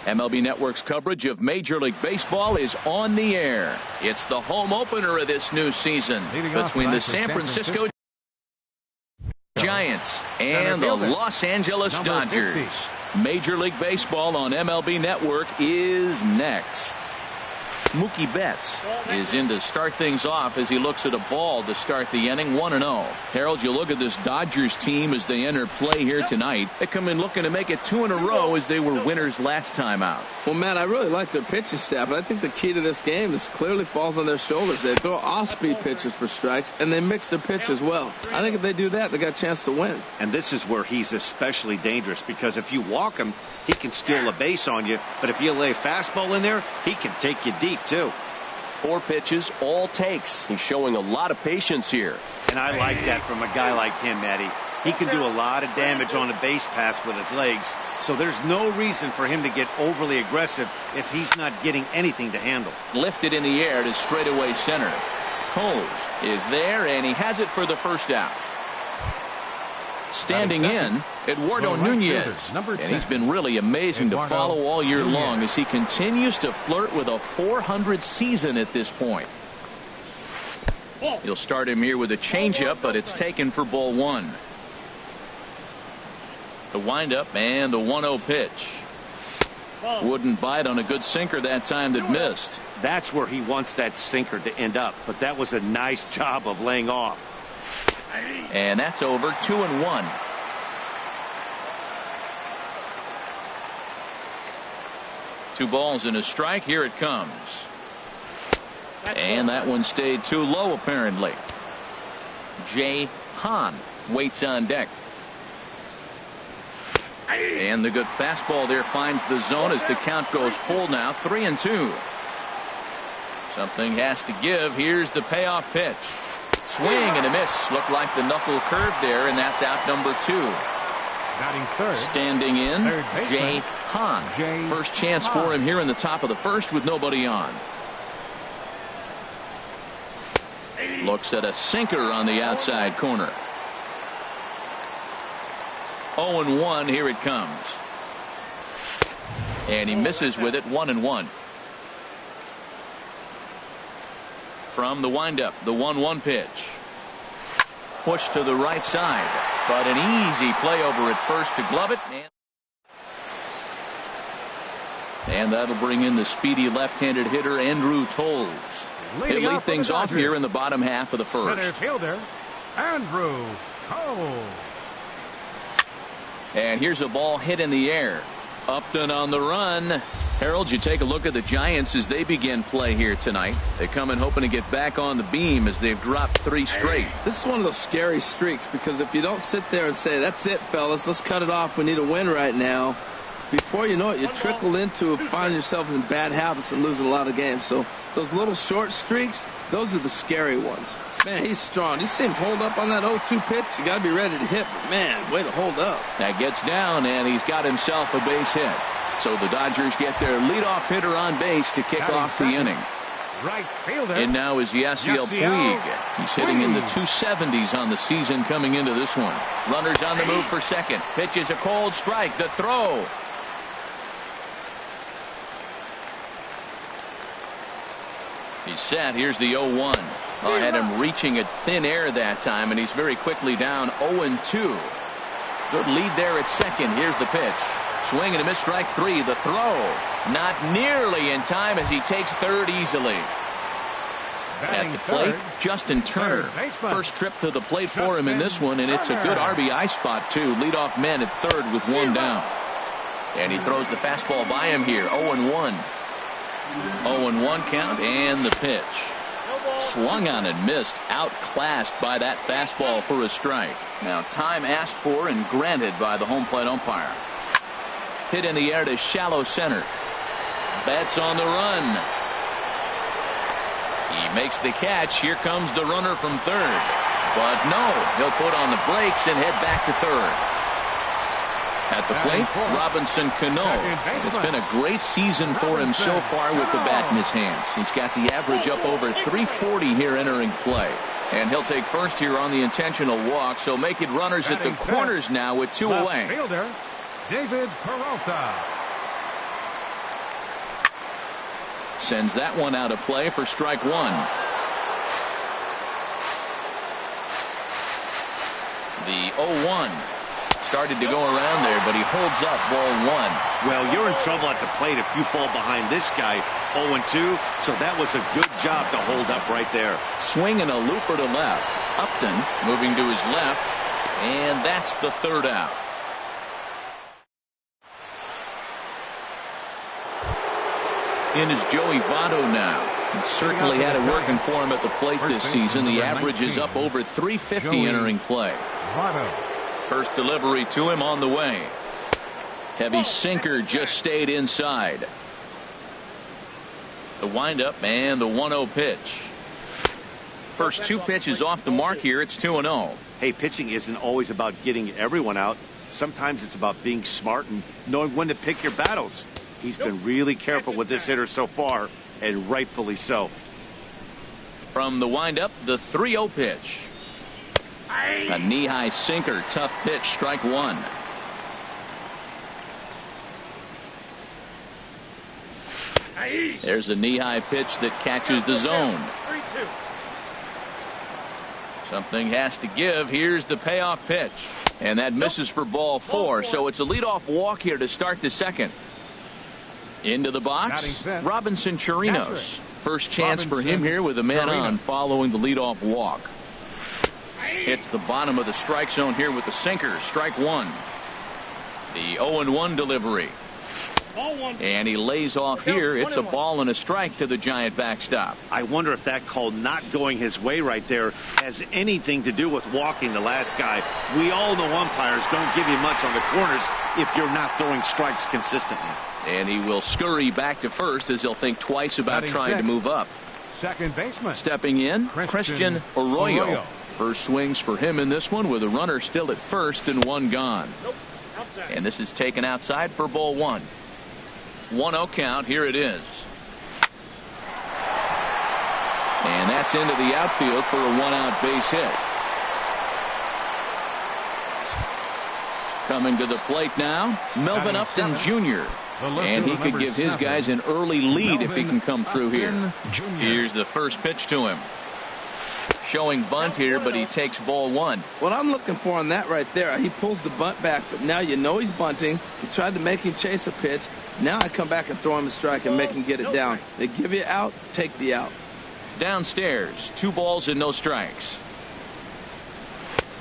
MLB Network's coverage of Major League Baseball is on the air. It's the home opener of this new season between the San Francisco Giants and the Los Angeles Dodgers. Major League Baseball on MLB Network is next. Mookie Betts is in to start things off as he looks at a ball to start the inning. 1-0. Harold, you look at this Dodgers team as they enter play here tonight. They come in looking to make it 2 in a row as they were winners last time out. Well, Matt, I really like their pitching staff, but I think the key to this game is clearly falls on their shoulders. They throw off-speed pitches for strikes, and they mix their pitch as well. I think if they do that, they got a chance to win. And this is where he's especially dangerous, because if you walk him, he can steal a base on you. But if you lay a fastball in there, he can take you deep, too. 4 pitches, all takes. He's showing a lot of patience here. And I like that from a guy like him, Eddie. He can do a lot of damage on a base pass with his legs, so there's no reason for him to get overly aggressive if he's not getting anything to handle. Lifted in the air to straightaway center. Coles is there, and he has it for the first out. Standing in, Eduardo Nunez, and he's been really amazing to follow all year long as he continues to flirt with a .400 season at this point. He'll start him here with a changeup, but it's taken for ball 1. The windup and the 1-0 pitch. Wouldn't bite on a good sinker that time that missed. That's where he wants that sinker to end up, but that was a nice job of laying off. And that's over. 2-1. Two balls and a strike. Here it comes. And that one stayed too low, apparently. Jay Hahn waits on deck. And the good fastball there finds the zone as the count goes full now. 3-2. Something has to give. Here's the payoff pitch. Swing and a miss. Looked like the knuckle curve there, and that's out number 2. Batting third. Standing in, Jay Hahn. First chance for him here in the top of the first with nobody on. Looks at a sinker on the outside corner. 0-1. Here it comes. And he misses with it. 1-1. From the windup, the 1-1 pitch. Push to the right side, but an easy play over at first to glove it. And that'll bring in the speedy left-handed hitter Andrew Toles. He'll lead things off here in the bottom half of the first. Center fielder, Andrew Toles. And here's a ball hit in the air. Upton on the run. Harold, you take a look at the Giants as they begin play here tonight. They come in hoping to get back on the beam as they've dropped 3 straight. This is one of those scary streaks, because if you don't sit there and say, that's it, fellas, let's cut it off, we need a win right now, before you know it, you trickle into finding yourself in bad habits and losing a lot of games. So those little short streaks, those are the scary ones. Man, he's strong. You see him hold up on that 0-2 pitch. You got to be ready to hit. But man, way to hold up. That gets down, and he's got himself a base hit. So the Dodgers get their leadoff hitter on base to kick off the inning. Right fielder. And now is Yasiel Puig. He's hitting in the 270s on the season coming into this one. Runners on the move for second. Pitch is a cold strike. The throw. He's set. Here's the 0-1. I had him reaching at thin air that time, and he's very quickly down 0-2. Good lead there at second. Here's the pitch. Swing and a miss, strike 3. The throw. Not nearly in time as he takes third easily. At the plate, Justin Turner. First trip to the plate for him in this one, and it's a good RBI spot, too. Leadoff man at third with 1 down. And he throws the fastball by him here. 0-1. 0-1 count, and the pitch. Swung on and missed, outclassed by that fastball for a strike. Now time asked for and granted by the home plate umpire. Hit in the air to shallow center. Betts on the run. He makes the catch. Here comes the runner from third. But no, he'll put on the brakes and head back to third. At the plate, Robinson Cano. It's been a great season for him so far with the bat in his hands. He's got the average up over 340 here entering play. And he'll take first here on the intentional walk, so make it runners at the corners now with 2 away. Fielder, David Peralta. Sends that one out of play for strike one. The 0-1 started to go around there, but he holds up ball one. Well, you're in trouble at the plate if you fall behind this guy 0-2, so that was a good job to hold up right there. Swing and a looper to left. Upton moving to his left, and that's the third out. In is Joey Votto now. He certainly had it working for him at the plate this season. The average is up over 350 entering play. First delivery to him on the way. Heavy sinker just stayed inside. The windup and the 1-0 pitch. First two pitches off the mark here. It's 2-0. Hey, pitching isn't always about getting everyone out. Sometimes it's about being smart and knowing when to pick your battles. He's been really careful with this hitter so far, and rightfully so. From the windup, the 3-0 pitch. A knee-high sinker, tough pitch, strike one. There's a knee-high pitch that catches the zone. Something has to give. Here's the payoff pitch, and that misses for ball four. So it's a leadoff walk here to start the second. Into the box, Robinson Chirinos. First chance for him here with a man on following the leadoff walk. Hits the bottom of the strike zone here with the sinker. Strike one. The 0-1 delivery. And he lays off here. It's a ball and a strike to the Giant backstop. I wonder if that call not going his way right there has anything to do with walking the last guy. We all know umpires don't give you much on the corners if you're not throwing strikes consistently. And he will scurry back to first as he'll think twice about trying to move up. Second baseman. Stepping in, Christian Arroyo. First swings for him in this one with a runner still at first and one gone. And this is taken outside for ball one. 1-0 count. Here it is. And that's into the outfield for a one-out base hit. Coming to the plate now, Melvin Upton Jr. And he could give his guys an early lead if he can come through here. Here's the first pitch to him. Showing bunt here, but he takes ball one. What I'm looking for on that right there, he pulls the bunt back, but now you know he's bunting. He tried to make him chase a pitch. Now I come back and throw him a strike and make him get it down. They give you out, take the out. Downstairs, 2 balls and no strikes.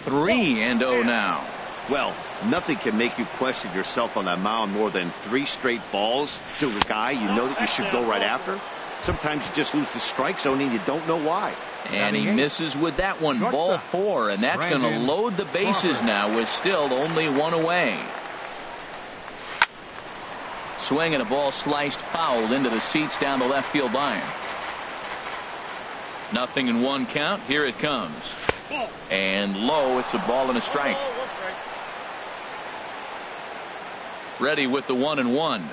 3-0 now. Well, nothing can make you question yourself on that mound more than 3 straight balls to a guy you know that you should go right after. Sometimes you just lose the strike zone and you don't know why. And he misses with that one. Ball 4, and that's going to load the bases now with still only 1 away. Swing and a ball sliced fouled into the seats down the left field line. 0-1 count. Here it comes. And low. It's a ball and a strike. Ready with the 1-1.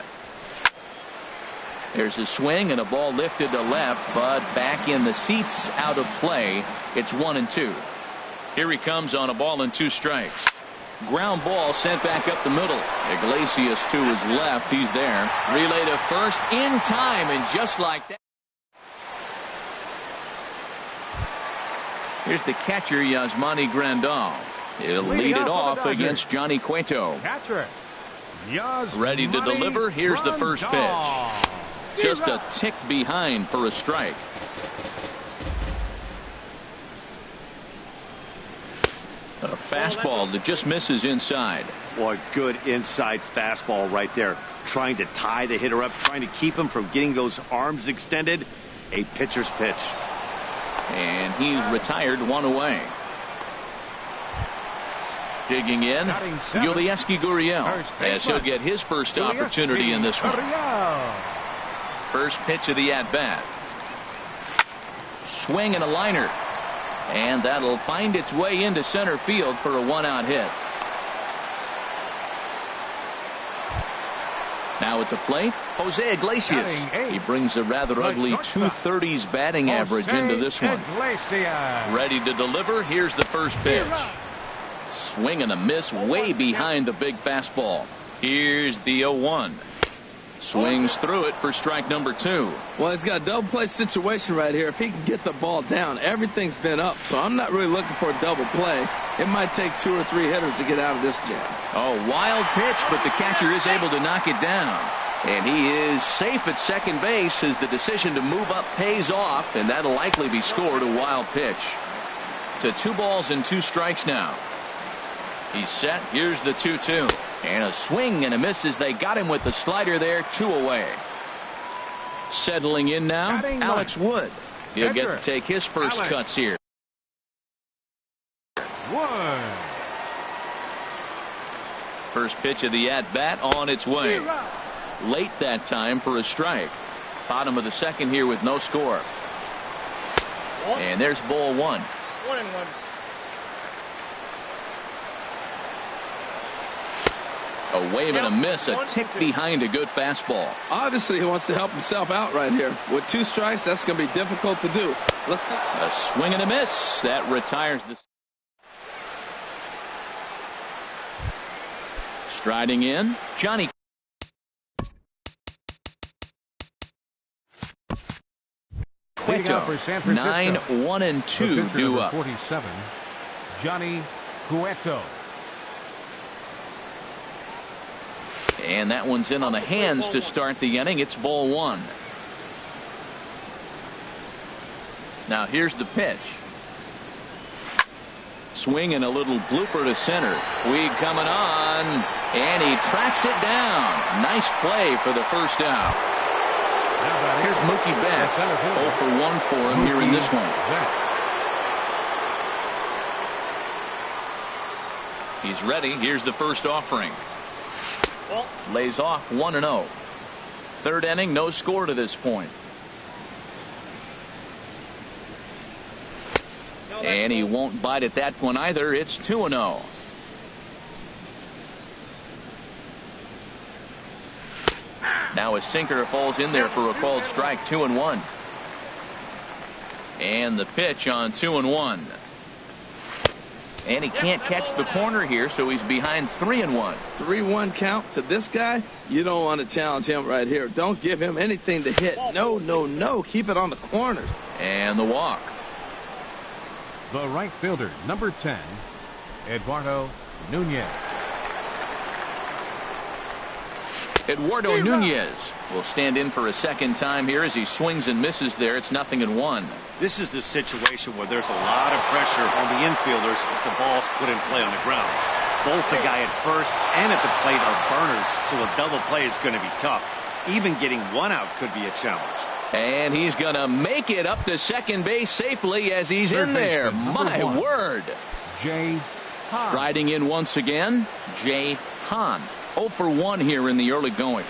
There's a swing and a ball lifted to left, but back in the seats, out of play. It's 1-2. Here he comes on a ball and 2 strikes. Ground ball sent back up the middle. Iglesias to his left. He's there. Relay to first in time, and just like that. Here's the catcher, Yasmani Grandal. He'll lead it off against Johnny Cueto. Catcher. Ready to deliver. Here's the first pitch. Just a tick behind for a strike. A fastball that just misses inside. Boy, good inside fastball right there. Trying to tie the hitter up, trying to keep him from getting those arms extended. A pitcher's pitch. And he's retired 1 away. Digging in, Yulieski Gurriel, as he'll get his first opportunity in this one. First pitch of the at-bat. Swing and a liner. And that'll find its way into center field for a 1-out hit. Now at the plate, Jose Iglesias. He brings a rather ugly 230s batting average into this one. Ready to deliver. Here's the first pitch. Swing and a miss way behind the big fastball. Here's the 0-1. Swings through it for strike number 2. Well, he's got a double play situation right here. If he can get the ball down, everything's been up. So I'm not really looking for a double play. It might take 2 or 3 hitters to get out of this jam. Oh, wild pitch, but the catcher is able to knock it down. And he is safe at second base as the decision to move up pays off, and that'll likely be scored a wild pitch. To 2 balls and 2 strikes now. He's set. Here's the 2-2. And a swing and a miss as they got him with the slider there. 2 away. Settling in now, Alex Wood. He'll get to take his first cuts here. Wood. First pitch of the at-bat on its way. Late that time for a strike. Bottom of the second here with no score. And there's ball 1. 1-1. A wave and a miss, a tick behind a good fastball. Obviously, he wants to help himself out right here. With 2 strikes, that's going to be difficult to do. Let's see. A swing and a miss. That retires the. Striding in, Johnny. Cueto, 9-1-2 due up. 47, Johnny Cueto. And that one's in on the hands to start the inning. It's ball 1. Now here's the pitch. Swing and a little blooper to center. Puig coming on, and he tracks it down. Nice play for the first out. Here's Mookie Betts. 0 for 1 for him here in this one. He's ready. Here's the first offering. Lays off 1-0. Third inning, no score to this point. And he won't bite at that one either. It's 2-0. Now a sinker falls in there for a called strike. 2-1. And the pitch on 2-1. And he can't catch the corner here, so he's behind 3-1. 3-1 count to this guy. You don't want to challenge him right here. Don't give him anything to hit. No, no, no. Keep it on the corners. And the walk. The right fielder, number 10, Eduardo Nunez. Eduardo Nunez will stand in for a second time here as he swings and misses there. It's 0-1. This is the situation where there's a lot of pressure on the infielders if the ball's put in play on the ground. Both the guy at first and at the plate are burners, so a double play is going to be tough. Even getting 1 out could be a challenge. And he's going to make it up to second base safely as he's in there. My word. Jay Hahn. Striding in once again, Jay Hahn. 0 for 1 here in the early going.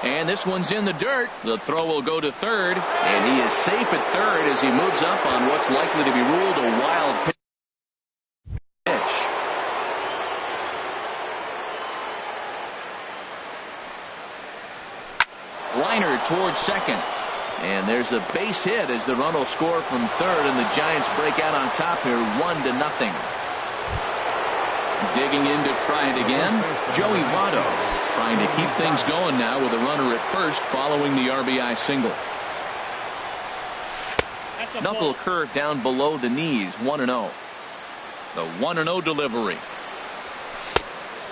And this one's in the dirt. The throw will go to third, and he is safe at third as he moves up on what's likely to be ruled a wild pitch. Liner towards second. And there's a base hit as the run will score from third, and the Giants break out on top here 1-0. Digging in to try it again, Joey Votto trying to keep things going now with a runner at first following the RBI single. Knuckle curve down below the knees. 1-0. The 1-0 delivery.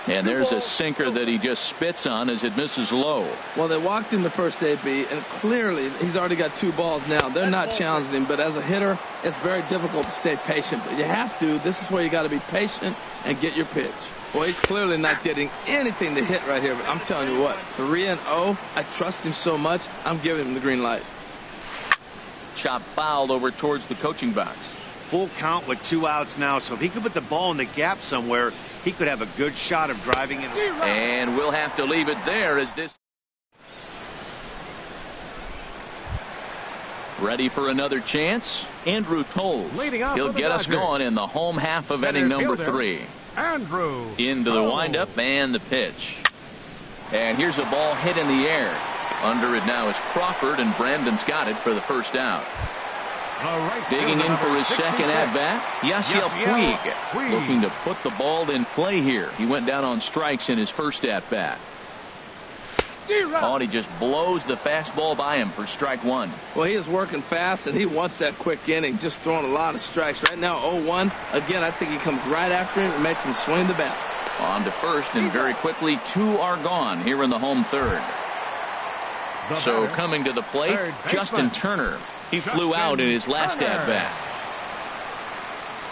And there's a sinker that he just spits on as it misses low. Well, they walked in the first AB, and clearly he's already got 2 balls now. They're not challenging him, but as a hitter, it's very difficult to stay patient. But you have to. This is where you got to be patient and get your pitch. Well, he's clearly not getting anything to hit right here, but I'm telling you what, 3-0, I trust him so much, I'm giving him the green light. Chop fouled over towards the coaching box. Full count with 2 outs now, so if he could put the ball in the gap somewhere, he could have a good shot of driving in. And we'll have to leave it there as this. Ready for another chance? Andrew Toles. He'll get us going in the home half of inning number 3. Andrew into the windup and the pitch. And here's a ball hit in the air. Under it now is Crawford, and Brandon's got it for the first out. Digging in for his second at-bat, Yasiel Puig, looking to put the ball in play here. He went down on strikes in his first at-bat. Oh, and he just blows the fastball by him for strike one. Well, he is working fast, and he wants that quick inning, just throwing a lot of strikes. Right now, 0-1. Again, I think he comes right after him and makes him swing the bat. On to first, and very quickly, two are gone here in the home third. So coming to the plate, Justin Turner. He flew out in his last at-bat.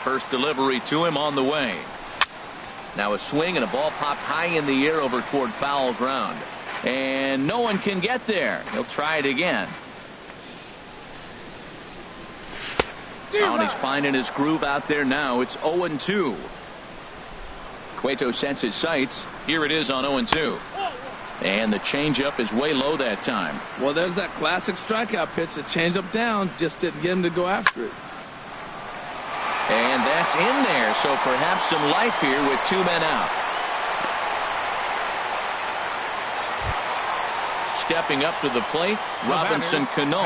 First delivery to him on the way. Now a swing and a ball popped high in the air over toward foul ground. And no one can get there. He'll try it again. Oh, and he's finding his groove out there now. It's 0-2. Cueto sets his sights. Here it is on 0-2. And the changeup is way low that time. Well, there's that classic strikeout pitch. The changeup down just didn't get him to go after it. And that's in there. So perhaps some life here with two men out. Stepping up to the plate, Robinson Cano.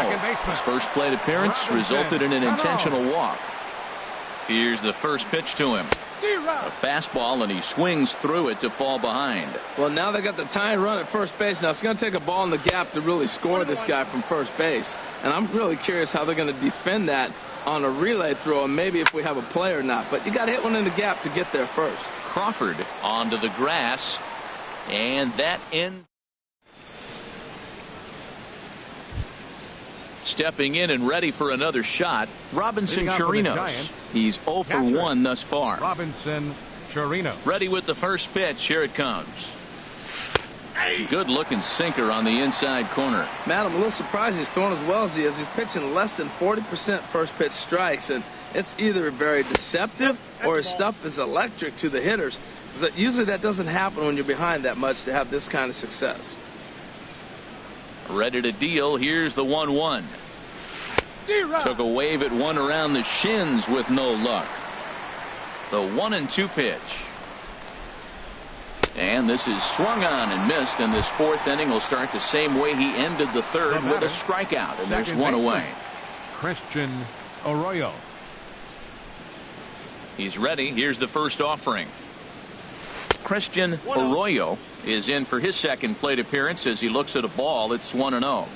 His first plate appearance resulted in an intentional walk. Here's the first pitch to him. A fastball, and he swings through it to fall behind. Well, now they got the tying run at first base. Now it's going to take a ball in the gap to really score this guy from first base. And I'm really curious how they're going to defend that on a relay throw, and maybe if we have a play or not. But you got to hit one in the gap to get there first. Crawford onto the grass, and that ends. Stepping in and ready for another shot, Robinson Chirinos. He's 0 for 1 thus far. Robinson Chirinos. Ready with the first pitch. Here it comes. Good looking sinker on the inside corner. Matt, I'm a little surprised he's throwing as well as he is. He's pitching less than 40% first pitch strikes, and it's either very deceptive or his stuff is electric to the hitters. Because usually that doesn't happen when you're behind that much to have this kind of success. Ready to deal. Here's the 1-1. Took a wave at one around the shins with no luck. The 1-2 pitch. And this is swung on and missed, and this fourth inning will start the same way he ended the third with a strikeout, and there's one away. Christian Arroyo. He's ready. Here's the first offering. Christian Arroyo is in for his second plate appearance as he looks at a ball. It's 1-0.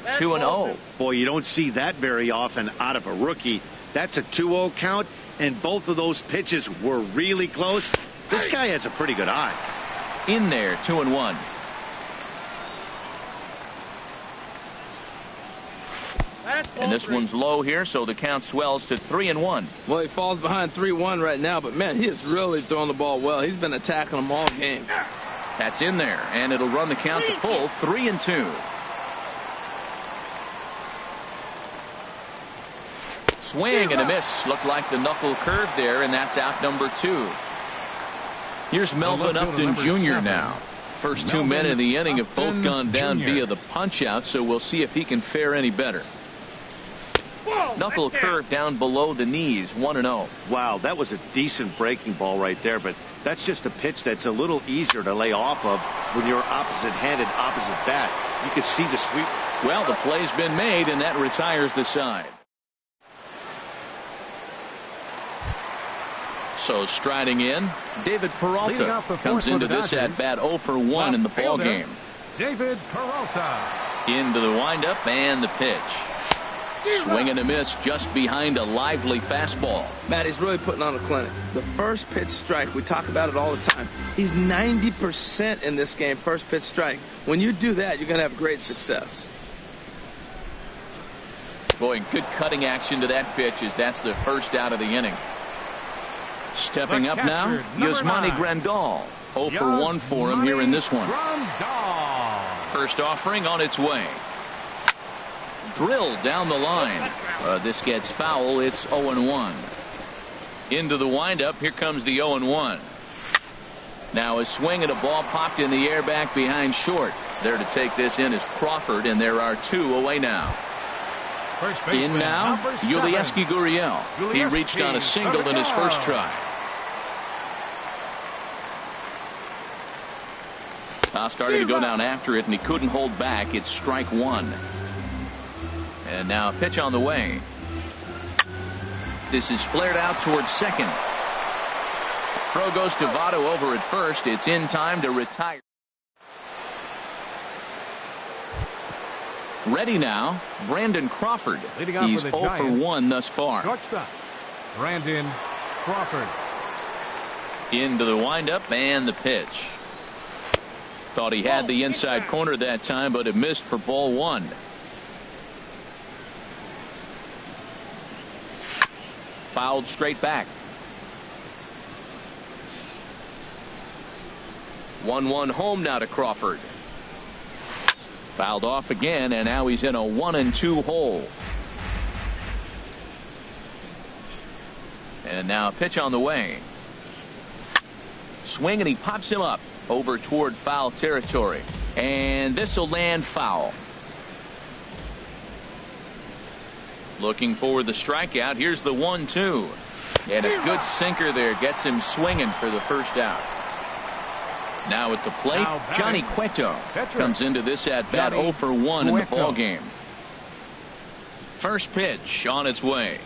2-0. Boy, you don't see that very often out of a rookie. That's a 2-0 count, and both of those pitches were really close. This guy has a pretty good eye. In there, 2-1. And this one's low here, so the count swells to 3-1. Well, he falls behind 3-1 right now, but man, he is really throwing the ball well. He's been attacking them all game. That's in there, and it'll run the count to full, 3-2. Swing and a miss. Looked like the knuckle curve there, and that's out number 2. Here's Melvin Upton Jr. now. First two men in the inning have both gone down via the punch out, so we'll see if he can fare any better. Knuckle curve down below the knees, 1-0. Wow, that was a decent breaking ball right there, but that's just a pitch that's a little easier to lay off of when you're opposite-handed, opposite bat. You can see the sweep. Well, the play's been made, and that retires the side. So striding in, David Peralta comes into this at bat 0 for 1 in the ball game. David Peralta. Into the windup and the pitch. Swing and a miss just behind a lively fastball. Matt, he's really putting on a clinic. The first pitch strike, we talk about it all the time. He's 90% in this game, first pitch strike. When you do that, you're going to have great success. Boy, good cutting action to that pitch as that's the first out of the inning. Stepping up now, Yasmani Grandal. 0 for 1 for him here in this one. First offering on its way. Drilled down the line. This gets foul. It's 0-1. Into the windup. Here comes the 0-1. Now a swing and a ball popped in the air back behind short. There to take this in is Crawford, and there are two away now. In now, Yulieski Gurriel. He reached on a single in his first try. Started to go down after it, and he couldn't hold back. It's strike one. And now a pitch on the way. This is flared out towards second. Throw goes to Votto over at first. It's in time to retire. Ready now, Brandon Crawford. Leading off He's for the 0 for Giants. 1 thus far. Shortstop, Brandon Crawford. Into the windup and the pitch. Thought he had the inside corner that time, but it missed for ball 1. Fouled straight back. 1-1 home now to Crawford. Fouled off again, and now he's in a 1-2 hole. And now a pitch on the way. Swing, and he pops him up over toward foul territory. And this will land foul. Looking for the strikeout. Here's the 1-2. And a good sinker there gets him swinging for the first out. Now at the plate, Johnny Cueto comes into this at bat 0 for 1 in the ball game. First pitch on its way.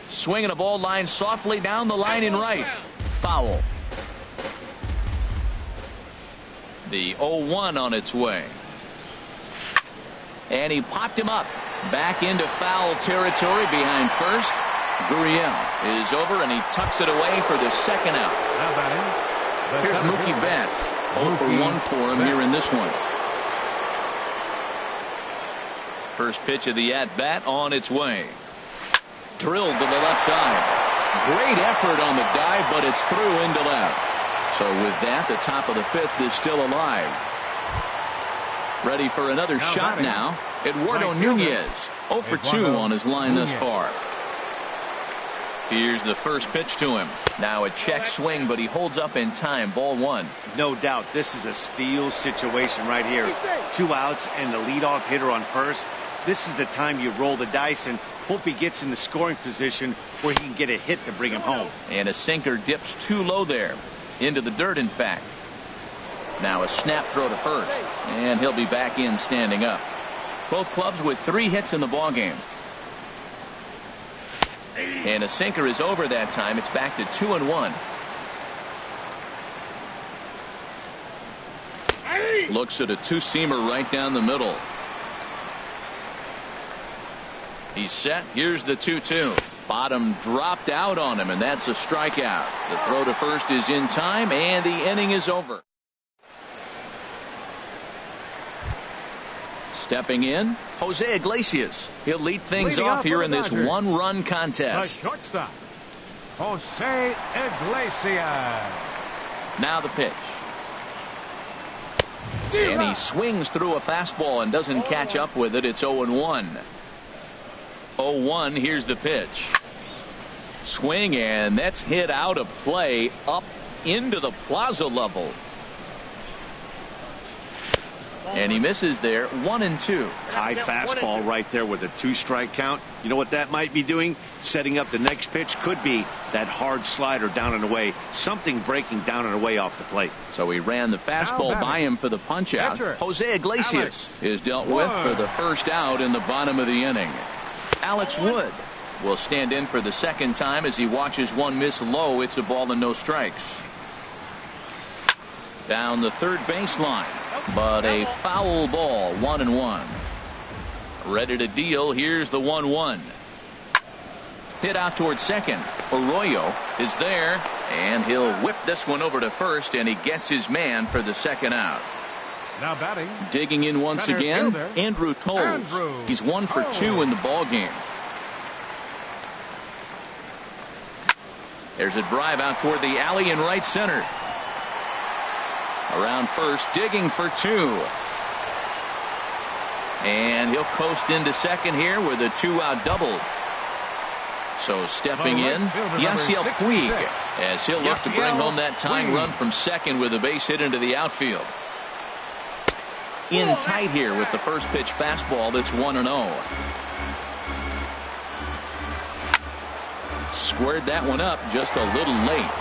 Swinging a ball line softly down the line in right. Foul. The 0-1 on its way. And he popped him up back into foul territory behind first. Gurriel is over, and he tucks it away for the second out. Here's Mookie Betts. 0 for 1 for him here in this one. First pitch of the at-bat on its way. Drilled to the left side. Great effort on the dive, but it's through into left. So with that, the top of the 5th is still alive. Ready for another shot now. Eduardo Nunez. 0 for 2 on his line thus far. Here's the first pitch to him. Now a check swing, but he holds up in time. Ball 1. No doubt this is a steal situation right here. 2 outs and the leadoff hitter on first. This is the time you roll the dice and hope he gets in the scoring position where he can get a hit to bring him home. And a sinker dips too low there. Into the dirt, in fact. Now a snap throw to first. And he'll be back in standing up. Both clubs with 3 hits in the ballgame. And a sinker is over that time. It's back to 2-1. Looks at a 2-seamer right down the middle. He's set. Here's the 2-2. Bottom dropped out on him, and that's a strikeout. The throw to first is in time, and the inning is over. Stepping in, Jose Iglesias. He'll lead things off here in this 1-run contest. The shortstop, Jose Iglesias. Now the pitch. And he swings through a fastball and doesn't catch up with it. It's 0-1. 0-1. Here's the pitch. Swing, and that's hit out of play up into the plaza level. And he misses there. 1-2. High fastball right there with a 2-strike count. You know what that might be doing? Setting up the next pitch. Could be that hard slider down and away. Something breaking down and away off the plate. So he ran the fastball by him for the punch out. Jose Iglesias is dealt with for the first out in the bottom of the inning. Alex Wood will stand in for the second time as he watches one miss low. It's a ball and no strikes. Down the third baseline, but a foul ball. 1-1. Ready to deal. Here's the 1-1. Hit out towards second. Arroyo is there, and he'll whip this one over to first, and he gets his man for the second out. Now batting. Digging in once again, Andrew Toles. He's 1 for 2 in the ball game. There's a drive out toward the alley in right center. Around first, digging for 2. And he'll coast into second here with a 2-out double. So stepping in, Yasiel Puig, as he'll look to bring home that tying run from second with a base hit into the outfield. In tight here with the first pitch fastball. That's 1-0. Squared that one up just a little late.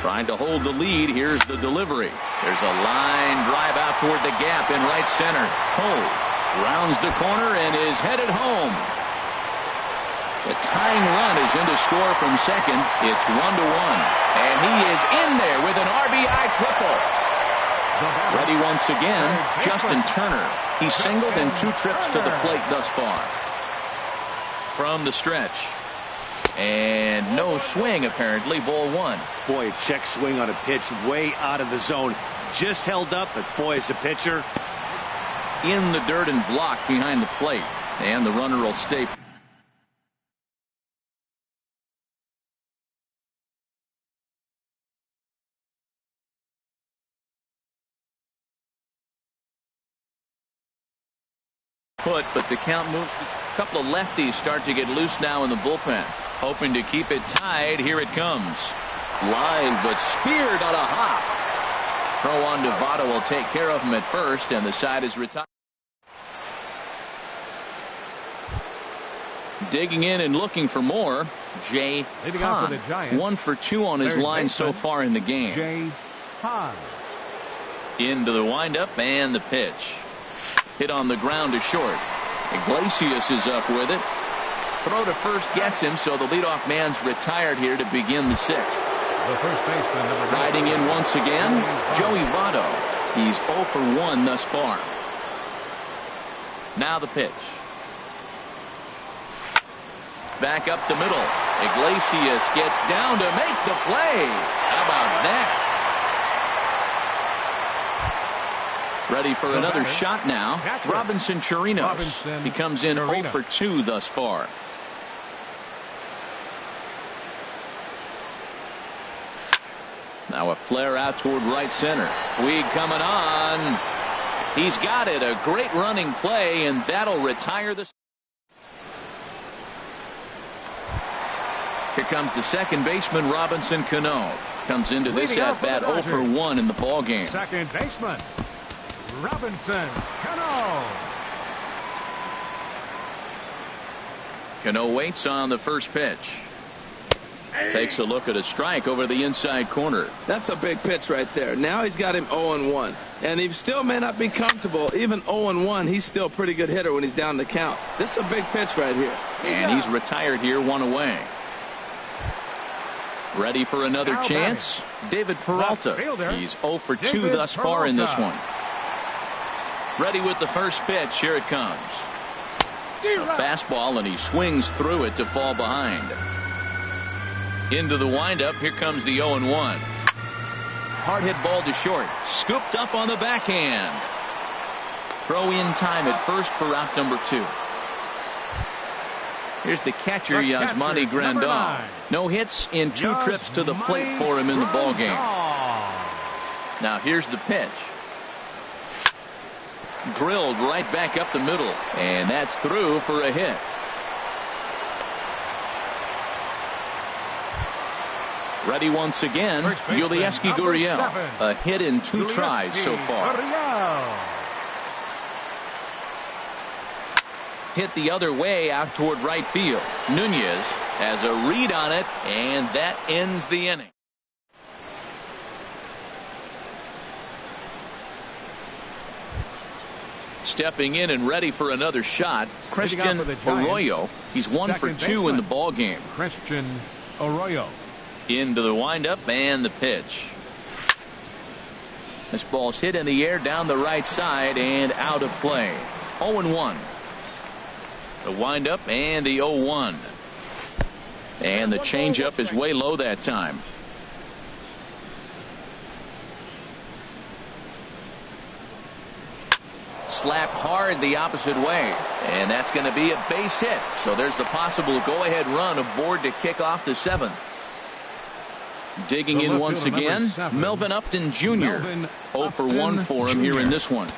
Trying to hold the lead. Here's the delivery. There's a line drive out toward the gap in right center. Cole rounds the corner and is headed home. The tying run is into score from second. It's 1-1. And he is in there with an RBI triple. Ready once again, Justin Turner. He's singled in 2 trips to the plate thus far. From the stretch. And no swing, apparently. Ball 1. Boy, a check swing on a pitch way out of the zone. Just held up, but boy, as a pitcher. In the dirt and blocked behind the plate. And the runner will stay. But the count moves. A couple of lefties start to get loose now in the bullpen. Hoping to keep it tied. Here it comes. Line, but speared on a hop. Throw on to Votto will take care of him at first, and the side is retired. Digging in and looking for more. Jay Hahn. 1 for 2 on his line so far in the game. Jay Hahn. Into the windup and the pitch. Hit on the ground to short. Iglesias is up with it. Throw to first gets him, so the leadoff man's retired here to begin the 6th. The first baseman, number 9. Riding in once again, Joey Votto. He's 0 for 1 thus far. Now the pitch. Back up the middle. Iglesias gets down to make the play. How about that? Ready for another shot now. Robinson Chirinos. He comes in 0 for 2 thus far. Now a flare out toward right center. Puig coming on. He's got it. A great running play, and that'll retire the. Here comes the second baseman, Robinson Cano. Comes into this at bat 0 for 1 in the ball game. Second baseman, Robinson Cano. Cano waits on the first pitch. Takes a look at a strike over the inside corner. That's a big pitch right there. Now he's got him 0-1. And he still may not be comfortable. Even 0-1, he's still a pretty good hitter when he's down the count. This is a big pitch right here. And he's retired here, 1 away. Ready for another chance? David Peralta. He's 0 for 2 thus far in this one. Ready with the first pitch. Here it comes. A fastball, and he swings through it to fall behind. Into the windup. Here comes the 0-1. Hard hit ball to short. Scooped up on the backhand. Throw in time at first for out number 2. Here's the catcher, Yasmani Grandal. No hits in 2 trips to the plate for him in the ball game. Now here's the pitch. Drilled right back up the middle, and that's through for a hit. Ready once again, Yulieski Gurriel. A hit in 2 tries so far. Hit the other way out toward right field. Nunez has a read on it, and that ends the inning. Stepping in and ready for another shot, Christian Arroyo. He's 1 for 2 in the ball game. Christian Arroyo. Into the windup and the pitch. This ball's hit in the air down the right side and out of play. 0-1. The windup and the 0-1. And the changeup is way low that time. Slapped hard the opposite way. And that's going to be a base hit. So there's the possible go-ahead run aboard to kick off the 7th. Digging in once again, Melvin Upton Jr. 0 for 1 for him here in this one.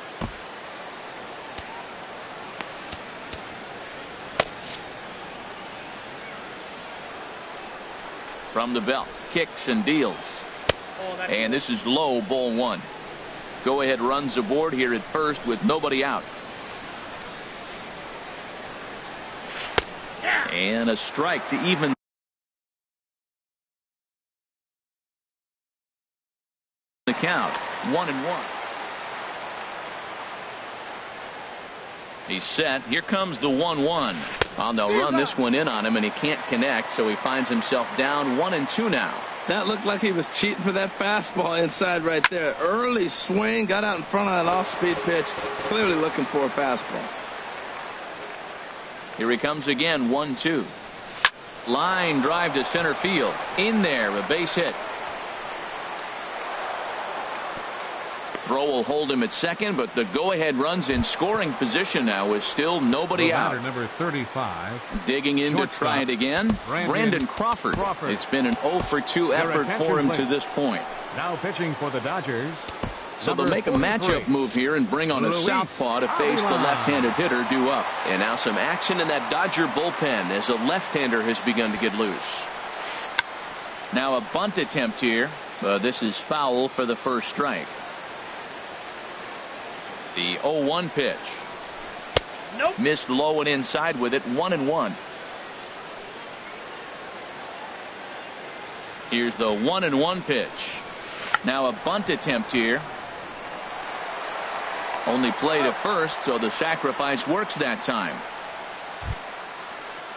From the belt, kicks and deals. And this is low, ball 1. Go ahead runs aboard here at first with nobody out. And a strike to even the count. 1-1. He's set. Here comes the 1-1. Well, they'll run this one in on him, and he can't connect, so he finds himself down 1-2 now. That looked like he was cheating for that fastball inside right there. Early swing, got out in front of that off-speed pitch, clearly looking for a fastball. Here he comes again, 1-2. Line drive to center field. In there, a base hit. Throw will hold him at second, but the go-ahead run's in scoring position now with still nobody out. Number 35. Digging in to try it again. Brandon Crawford. It's been an 0-for-2 effort for him to this point. Now pitching for the Dodgers. So they'll make a matchup move here and bring on a southpaw to face the left-handed hitter due up. And now some action in that Dodger bullpen as a left-hander has begun to get loose. Now a bunt attempt here. This is foul for the first strike. The 0-1 pitch. Nope. Missed low and inside with it. 1-1. Here's the 1-1 pitch. Now a bunt attempt here. Only play to first, so the sacrifice works that time.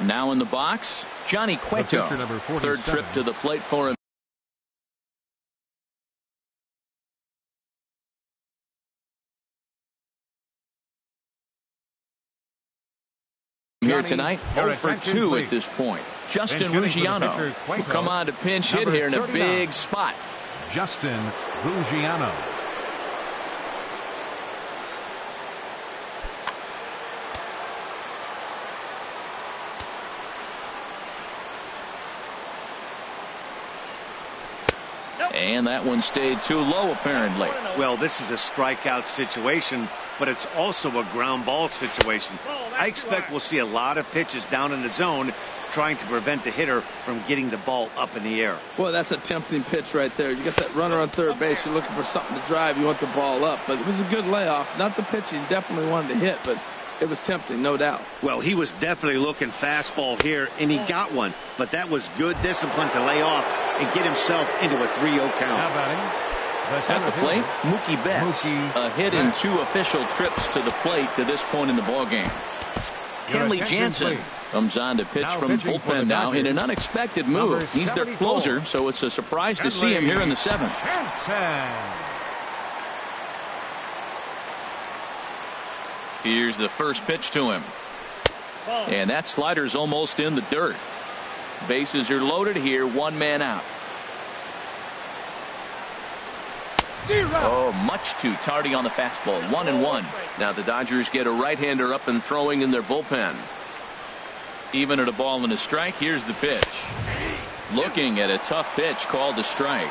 Now in the box, Johnny Cueto. Third trip to the plate for him. Here tonight, 0-for-2 at this point. Justin Ruggiano will come on to pinch hit here in a big spot. Justin Ruggiano. And that one stayed too low, apparently. Well, this is a strikeout situation, but it's also a ground ball situation. I expect we'll see a lot of pitches down in the zone trying to prevent the hitter from getting the ball up in the air. Well, that's a tempting pitch right there. You got that runner on third base. You're looking for something to drive. You want the ball up. But it was a good layoff. Not the pitch he definitely wanted to hit, but it was tempting, no doubt. Well, he was definitely looking fastball here, and he got one. But that was good discipline to lay off and get himself into a 3-0 count. At the plate, Mookie Betts. A hit in 2 official trips to the plate to this point in the ballgame. Kenley Jansen comes on to pitch from bullpen now in an unexpected move. He's their closer, so it's a surprise to see him here in the 7th. Here's the first pitch to him. And that slider's almost in the dirt. Bases are loaded here, 1 man out. Oh, much too tardy on the fastball. 1-1. Now the Dodgers get a right-hander up and throwing in their bullpen. Even at a ball and a strike, here's the pitch. Looking at a tough pitch called a strike.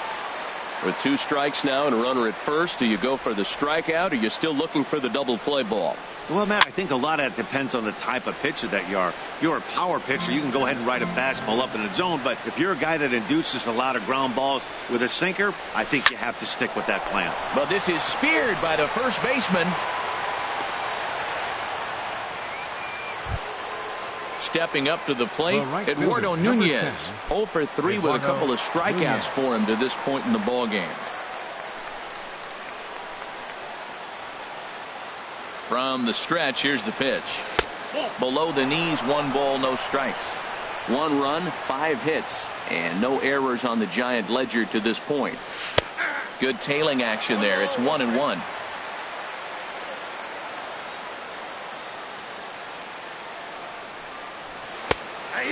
With 2 strikes now and a runner at first, do you go for the strikeout or are you still looking for the double play ball? Well, Matt, I think a lot of that depends on the type of pitcher that you are. If you're a power pitcher, you can go ahead and ride a fastball up in the zone. But if you're a guy that induces a lot of ground balls with a sinker, I think you have to stick with that plan. But this is speared by the first baseman. Stepping up to the plate, Eduardo Nunez. 0-for-3 with a couple of strikeouts for him to this point in the ball game. From the stretch, here's the pitch. Below the knees, 1 ball, no strikes. 1 run, 5 hits, and no errors on the Giant ledger to this point. Good tailing action there. It's 1-1.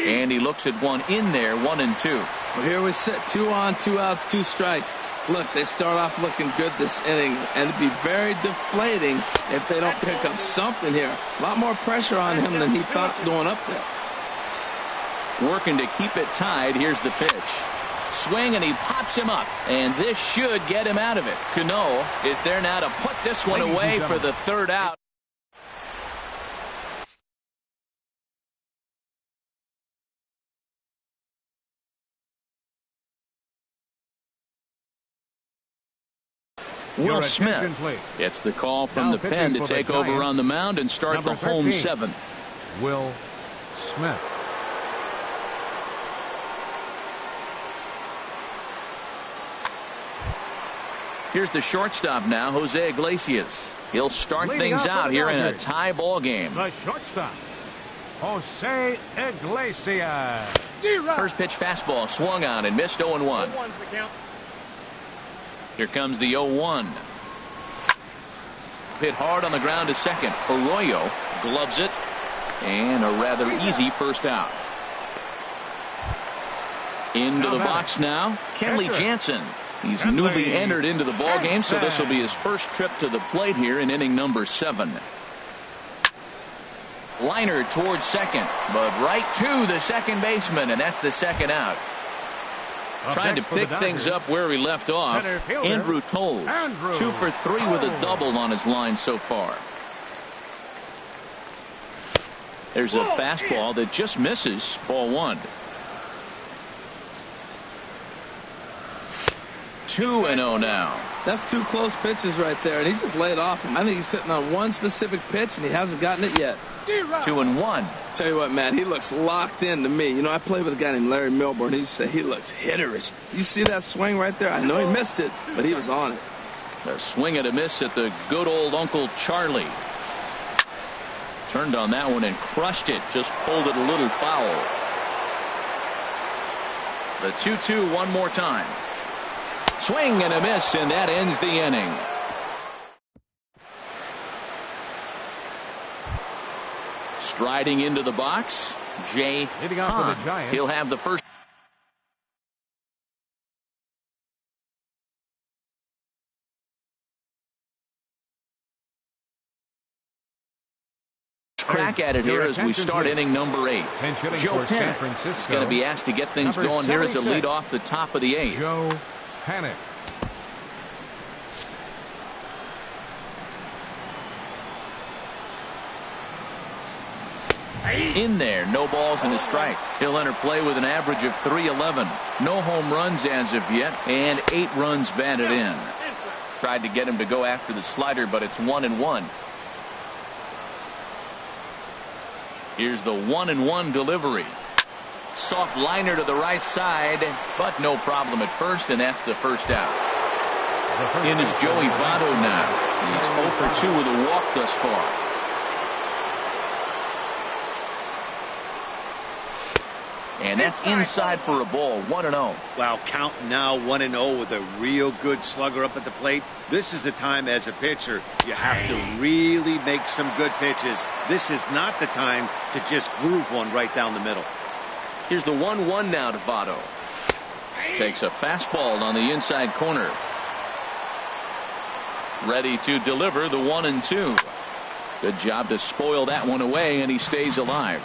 And he looks at one in there, 1-2. Well, here we sit, 2 on, 2 outs, 2 strikes. Look, they start off looking good this inning, and it'd be very deflating if they don't pick up something here. A lot more pressure on him than he thought going up there. Working to keep it tied. Here's the pitch. Swing, and he pops him up, and this should get him out of it. Cano is there now to put this one away for the 3rd out. Will Smith gets the call from the pen to take over on the mound and start the home 7th. Will Smith. Here's the shortstop now, Jose Iglesias. He'll start Leading things off for out the here in a Dodgers, tie ball game. the shortstop, Jose Iglesias. First pitch fastball swung on and missed. 0-1. Here comes the 0-1. Hit hard on the ground to second. Arroyo gloves it, and a rather easy first out. Into the box now, Kenley Jansen. He's newly entered into the ball game, so this will be his first trip to the plate here in inning number 7. Liner towards second, but right to the second baseman, and that's the second out. Trying to pick things up where he left off, Andrew Toles. 2 for 3 with a double on his line so far. There's a fastball that just misses. Ball 1. 2-0 now. That's 2 close pitches right there, and he just laid off him. I think he's sitting on one specific pitch, and he hasn't gotten it yet. 2-1. Tell you what, Matt, he looks locked in to me. You know, I played with a guy named Larry Milburn. He looks hitterish. You see that swing right there? I know he missed it, but he was on it. A swing and a miss at the good old Uncle Charlie. Turned on that one and crushed it. Just pulled it a little foul. The 2-2 one more time. Swing and a miss, and that ends the inning. Striding into the box, Jay Hahn. He'll have the first. Crack at it here as we start inning number 8. Joe Penn is going to be asked to get things going here as a lead off the top of the 8th. Joe Panic. In there, no balls and a strike. He'll enter play with an average of .311. No home runs as of yet, and 8 runs batted in. Tried to get him to go after the slider, but it's 1-1. Here's the 1-1 delivery. Soft liner to the right side, but no problem at first, and that's the first out. In is Joey Votto now. He's 0 for 2 with a walk thus far. And that's inside for a ball. 1-0. Wow, count now 1-0 with a real good slugger up at the plate. This is the time as a pitcher you have to really make some good pitches. This is not the time to just groove one right down the middle. Here's the 1-1 now to Votto. Takes a fastball on the inside corner. Ready to deliver the 1-2. Good job to spoil that one away, and he stays alive.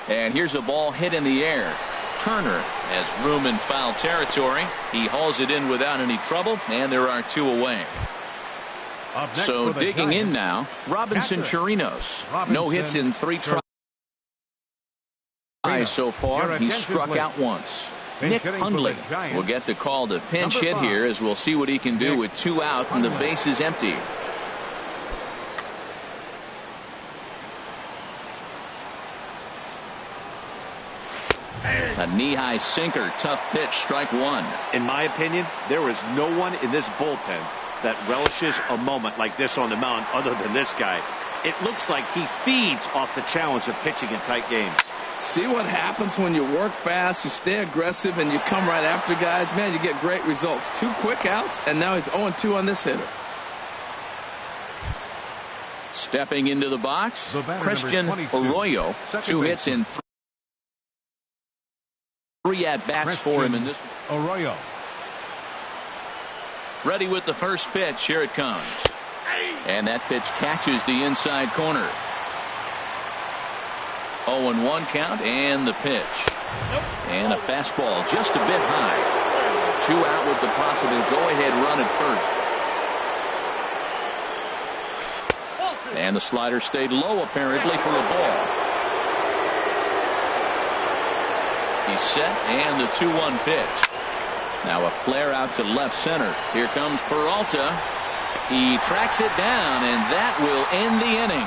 And here's a ball hit in the air. Turner has room in foul territory. He hauls it in without any trouble, and there are 2 away. So digging in now, Robinson Chirinos. No hits in 3 tries so far. He struck out once. Nick Hundley will get the call to pinch hit here, as we'll see what he can do with 2 out and the base is empty. A knee-high sinker, tough pitch, strike 1. In my opinion, there is no one in this bullpen that relishes a moment like this on the mound other than this guy. It looks like he feeds off the challenge of pitching in tight games. See what happens when you work fast, you stay aggressive, and you come right after guys. Man, you get great results. 2 quick outs, and now he's 0-2 on this hitter. Stepping into the box, Christian Arroyo. 2 hits in 3 at-bats for him in this one. Arroyo. Ready with the first pitch. Here it comes. And that pitch catches the inside corner. 0-1 count, and the pitch. And a fastball just a bit high. 2 out with the possible go-ahead run at first. And the slider stayed low apparently for a ball. He's set, and the 2-1 pitch. Now a flare out to left center. Here comes Peralta. He tracks it down, and that will end the inning.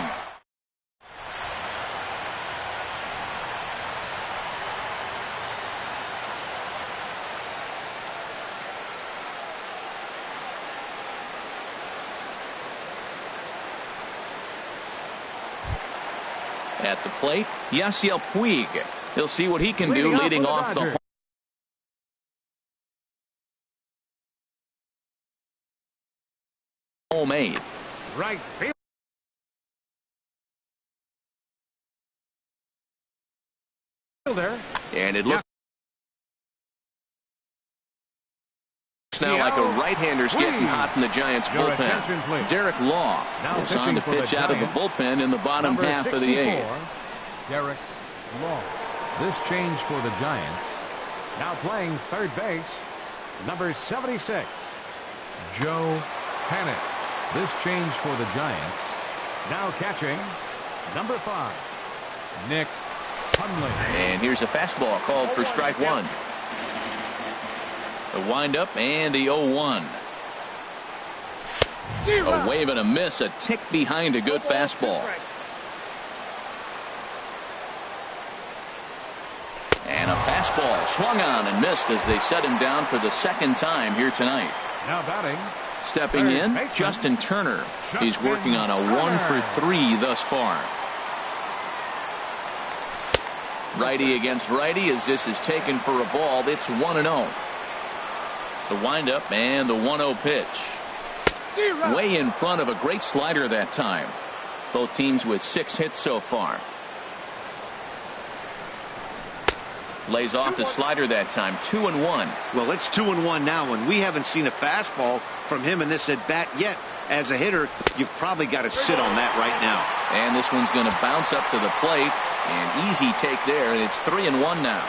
At the plate, Yasiel Puig. He'll see what he can do leading off the homemade. Right field. Fielder. And it looks now like a right-hander's getting hot in the Giants bullpen. Derek Law is on the pitch out of the bullpen in the bottom half of the eighth. Derek Law. This change for the Giants. Now playing third base, number 76, Joe Panic. This change for the Giants. Now catching, number 5, Nick Hundley. And here's a fastball called for strike one. The windup and the 0-1. A wave and a miss, a tick behind a good fastball. And a fastball swung on and missed as they set him down for the second time here tonight. Now batting. Stepping in, Justin Turner. He's working on a 1-for-3 thus far. Righty against righty as this is taken for a ball. It's 1-0. The windup and the 1-0 pitch. Way in front of a great slider that time. Both teams with 6 hits so far. Lays off the slider that time. 2-1. Well, it's 2-1 now, and we haven't seen a fastball from him in this at bat yet. As a hitter, you've probably got to sit on that right now. And this one's going to bounce up to the plate. An easy take there, and it's 3-1 now.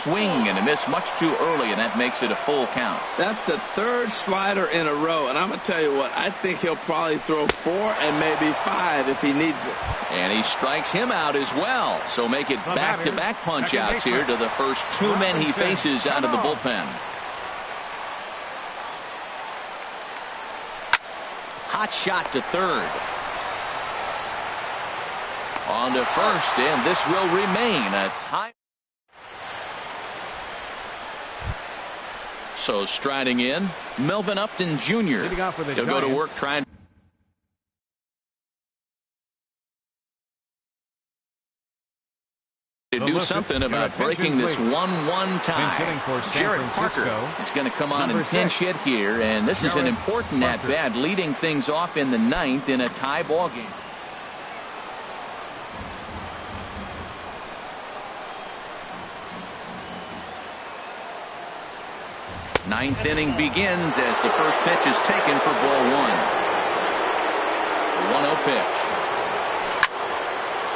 Swing and a miss much too early, and that makes it a full count. That's the third slider in a row, and I'm going to tell you what, I think he'll probably throw 4 and maybe 5 if he needs it. And he strikes him out as well. So make it back-to-back punch-outs here to the first 2 men he faces out of the bullpen. Hot shot to third. On to first, and this will remain a tie. So striding in, Melvin Upton Jr. He'll go to work trying to do something about breaking this 1-1 tie. Jared Parker is going to come on and pinch hit here, and this is an important at-bat, leading things off in the 9th in a tie ball game. Ninth inning begins as the first pitch is taken for ball 1. The 1-0 pitch.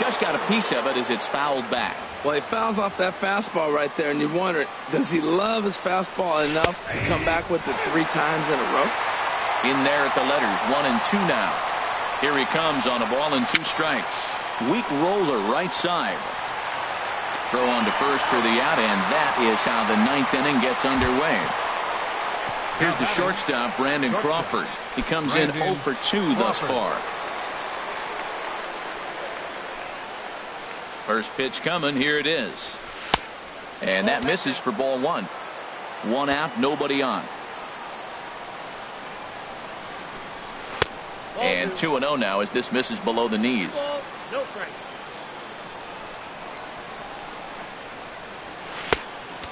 Just got a piece of it as it's fouled back. Well, he fouls off that fastball right there, and you wonder, does he love his fastball enough to come back with it 3 times in a row? In there at the letters, 1-2 now. Here he comes on a ball and 2 strikes. Weak roller right side. Throw on to first for the out, and that is how the 9th inning gets underway. Here's the shortstop, Brandon Crawford. He comes in 0 for 2 thus far. First pitch coming. Here it is. And that misses for ball 1. 1 out, nobody on. And 2-0 now as this misses below the knees. No strike.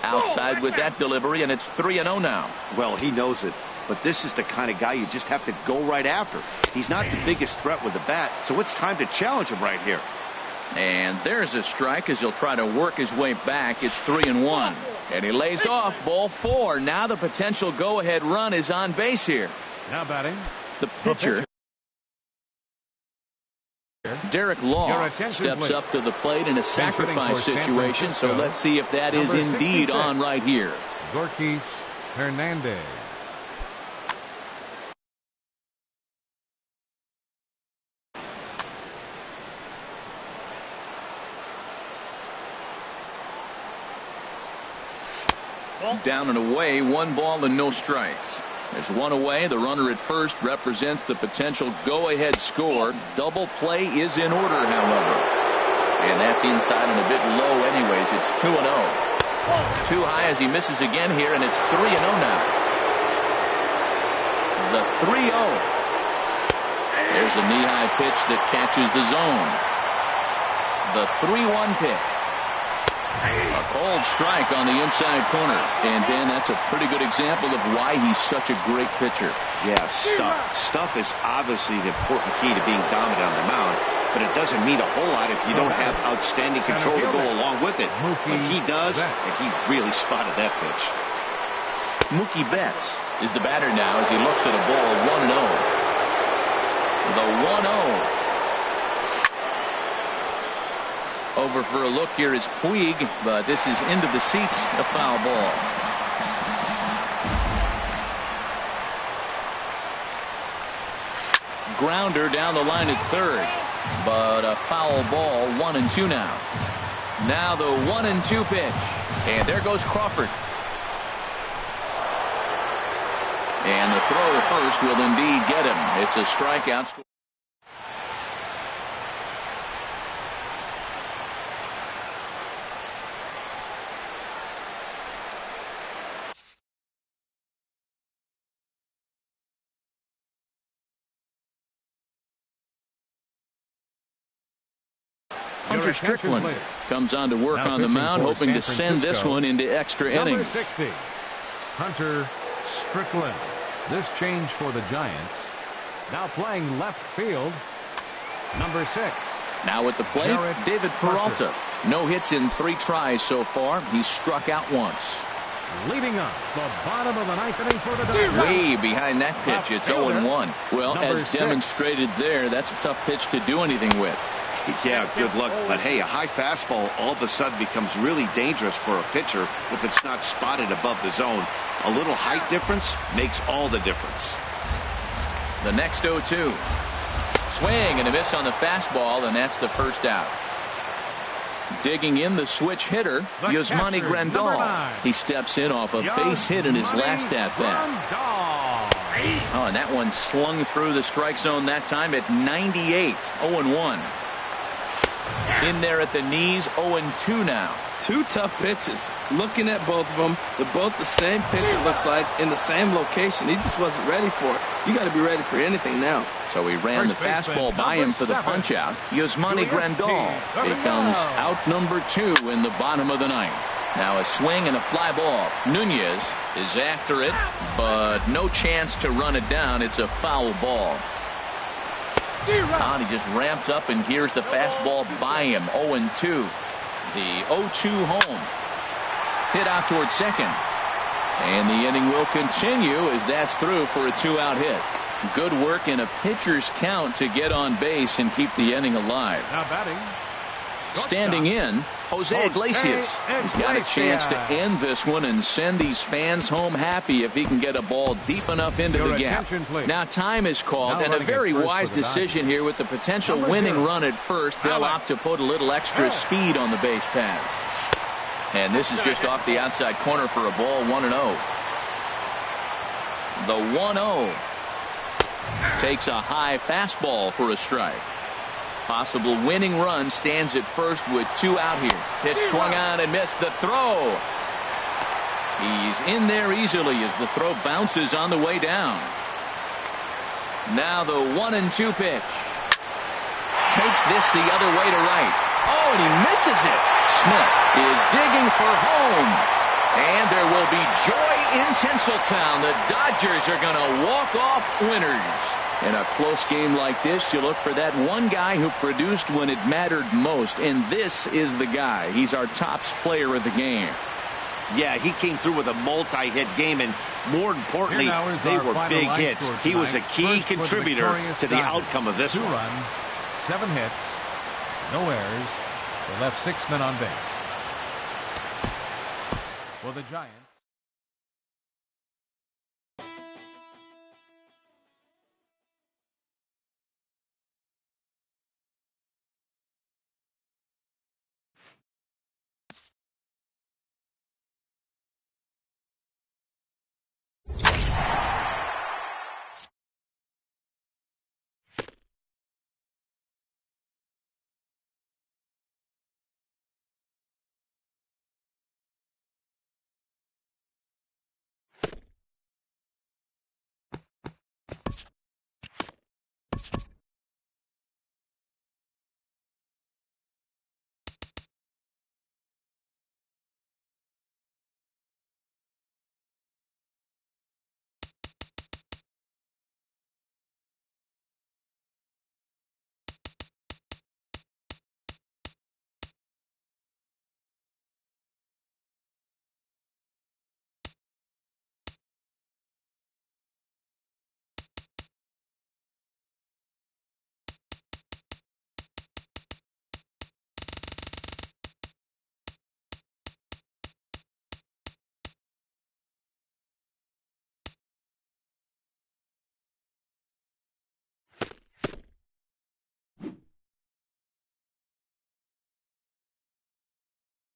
Outside with that delivery, and it's 3-0 now. Well, he knows it, but this is the kind of guy you just have to go right after. He's not the biggest threat with the bat, so it's time to challenge him right here. And there's a strike as he'll try to work his way back. It's 3-1. And he lays off ball 4. Now the potential go-ahead run is on base here. Now batting. The pitcher, Derek Law, steps up to the plate in a sacrifice situation. So let's see if that is indeed on right here. Gorkis Hernandez. Down and away, 1 ball and no strikes. There's 1 away. The runner at first represents the potential go-ahead score. Double play is in order, however. And that's inside and a bit low anyways. It's 2-0. Too high as he misses again here, and it's 3-0 now. The 3-0. There's a knee-high pitch that catches the zone. The 3-1 pitch. A cold strike on the inside corner. And Dan, that's a pretty good example of why he's such a great pitcher. Yeah, stuff is obviously the important key to being dominant on the mound, but it doesn't mean a whole lot if you don't have outstanding control to go along with it. But he does, and he really spotted that pitch. Mookie Betts is the batter now as he looks at a ball 1-0. The 1-0. Over for a look here is Puig, but this is into the seats, a foul ball. Grounder down the line at third, but a foul ball. 1-2 now. Now the 1-2 pitch, and there goes Crawford. And the throw to first will indeed get him. It's a strikeout. Hunter Strickland comes on to work on the mound, hoping to send this one into extra innings. Number 60, Hunter Strickland. This change for the Giants. Now playing left field, number 6. Now at the plate, David Peralta. No hits in 3 tries so far. He's struck out once. Leading up the bottom of the 9th inning for the Dodgers. Way behind that pitch. It's 0-1. Well, as demonstrated there, that's a tough pitch to do anything with. Yeah, good luck. But hey, a high fastball all of a sudden becomes really dangerous for a pitcher if it's not spotted above the zone. A little height difference makes all the difference. The next 0-2. Swing and a miss on the fastball, and that's the first out. Digging in the switch hitter, Yasmani Grandal. He steps in off a base hit in his last at-bat. Oh, and that one slung through the strike zone that time at 98. 0-1. In there at the knees, 0-2 now. 2 tough pitches. Looking at both of them, they're both the same pitch, it looks like, in the same location. He just wasn't ready for it. You got to be ready for anything now. So he ran the fastball by him for the punch-out. Yasmani Grandal becomes out number 2 in the bottom of the 9th. Now a swing and a fly ball. Nunez is after it, but no chance to run it down. It's a foul ball. He just ramps up, and here's the fastball by him. 0-2. The 0-2 home. Hit out towards second. And the inning will continue as that's through for a 2-out hit. Good work in a pitcher's count to get on base and keep the inning alive. Now batting. Standing in, Jose Iglesias. He's got a chance to end this one and send these fans home happy if he can get a ball deep enough into the gap. Now time is called, and a very wise decision here with the potential winning run at first. They'll opt to put a little extra speed on the base paths. And this is just off the outside corner for a ball. 1-0. The 1-0 takes a high fastball for a strike. Possible winning run stands at first with 2 out here. Pitch swung on and missed. The throw. He's in there easily as the throw bounces on the way down. Now the 1-2 pitch. Takes this the other way to right. Oh, and he misses it. Smith is digging for home. And there will be joy in Tinseltown. The Dodgers are going to walk off winners. In a close game like this, you look for that one guy who produced when it mattered most. And this is the guy. He's our top player of the game. Yeah, he came through with a multi-hit game, and more importantly, they were big hits. He was a key contributor to the outcome of this one. 2 runs, 7 hits, no errors. They left 6 men on base. For the Giants.